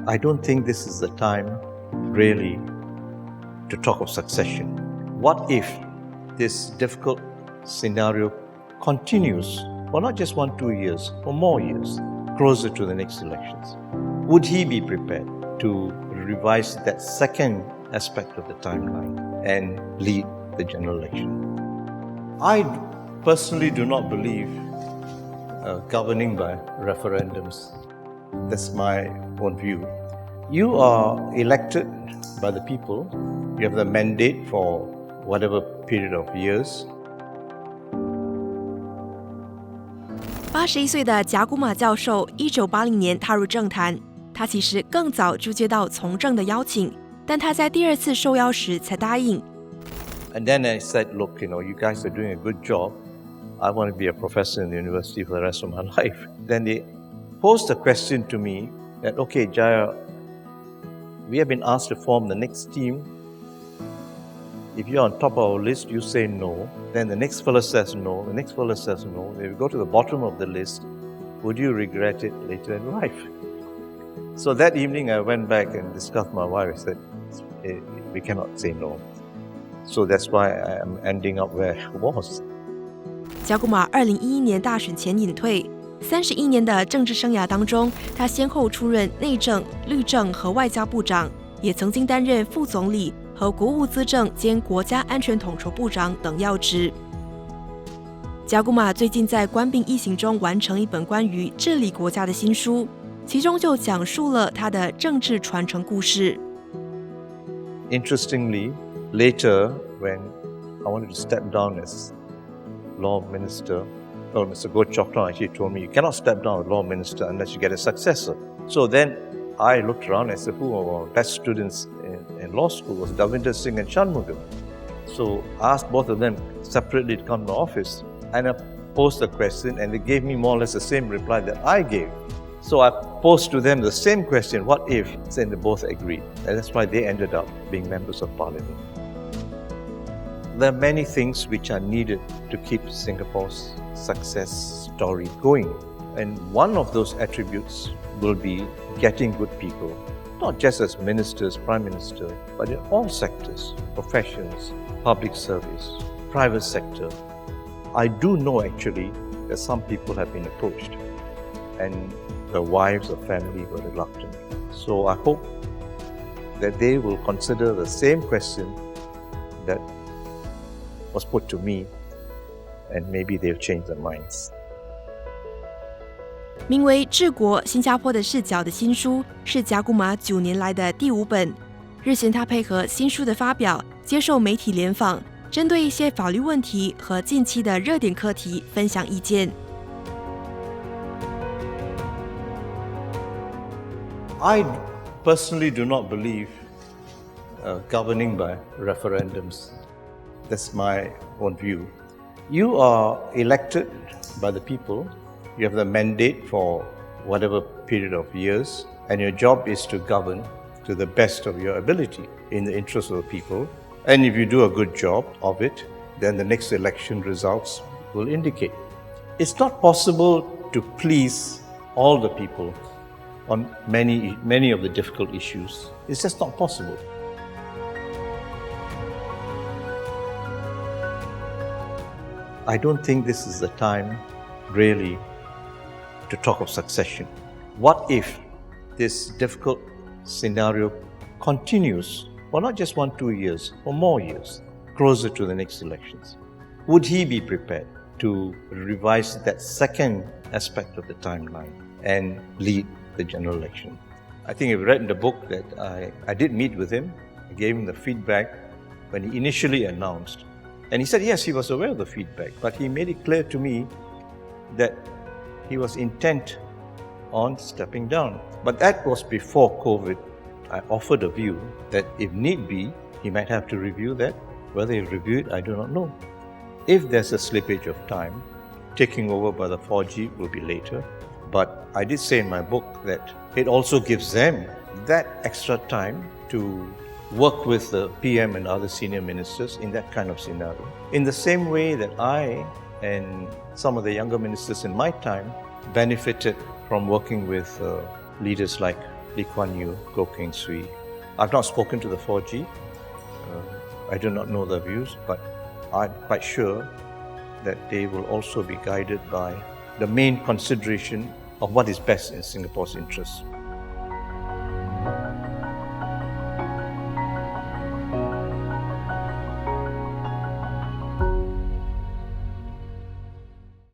I don't think this is the time, really, to talk of succession. What if this difficult scenario continues for not just 1-2 years, for more years, closer to the next elections? Would he be prepared to revise that second aspect of the timeline and lead the general election? I personally do not believe governing by referendums. That's my own view. You are elected by the people. You have the mandate for whatever period of years. 81岁的贾古玛教授1980年踏入政坛，他其实更早就接到从政的邀请，但他在第二次受邀时才答应。And then I said, look, you guys are doing a good job. I want to be a professor in the university for the rest of my life. Then they posed a question to me that, okay, Jaya, we have been asked to form the next team. If you're on top of our list, you say no. Then the next fellow says no. The next fellow says no. If you go to the bottom of the list, would you regret it later in life? So that evening I went back and discussed with my wife. I said, we cannot say no. So that's why I'm ending up where I was. 贾古玛2011年大选前隐退，31年的政治生涯当中，他先后出任内政、律政和外交部长，也曾经担任副总理和国务资政兼国家安全统筹部长等要职。贾古玛最近在官病疫情中完成一本关于治理国家的新书，其中就讲述了他的政治传承故事。Interestingly, later when I wanted to step down as law minister, Mr. Goh Chok Tong actually told me, you cannot step down as law minister unless you get a successor. So then I looked around and said, who are our best students in law school? Was Davinder Singh and Shanmugam. So I asked both of them separately to come to my office, and I posed the question, and they gave me more or less the same reply that I gave. So I posed to them the same question, what if? And they both agreed. And that's why they ended up being members of parliament. There are many things which are needed to keep Singapore's success story going. And one of those attributes will be getting good people, not just as ministers, prime minister, but in all sectors, professions, public service, private sector. I do know actually that some people have been approached and the wives or family were reluctant. So I hope that they will consider the same question that was put to me, and maybe they've changed their minds. 名为《治国新加坡的视角》的新书是贾古玛9年来的第5本。日前他配合新书的发表，接受媒体联访，针对一些法律问题和近期的热点课题分享意见。I personally do not believe governing by referendums. That's my own view. You are elected by the people. You have the mandate for whatever period of years, and your job is to govern to the best of your ability in the interest of the people. And if you do a good job of it, then the next election results will indicate. It's not possible to please all the people on many of the difficult issues. It's just not possible. I don't think this is the time, really, to talk of succession. What if this difficult scenario continues for not just 1-2 years, for more years, closer to the next elections? Would he be prepared to revise that second aspect of the timeline and lead the general election? I think you've read in the book that I did meet with him. I gave him the feedback when he initially announced. And he said, yes, he was aware of the feedback, but he made it clear to me that he was intent on stepping down. But that was before COVID. I offered a view that if need be, he might have to review that. Whether he'll review it, I do not know. If there's a slippage of time, taking over by the 4G will be later. But I did say in my book that it also gives them that extra time to work with the PM and other senior ministers in that kind of scenario. In the same way that I and some of the younger ministers in my time benefited from working with leaders like Lee Kuan Yew, Goh Keng Swee. I've not spoken to the 4G. I do not know their views, but I'm quite sure that they will also be guided by the main consideration of what is best in Singapore's interests.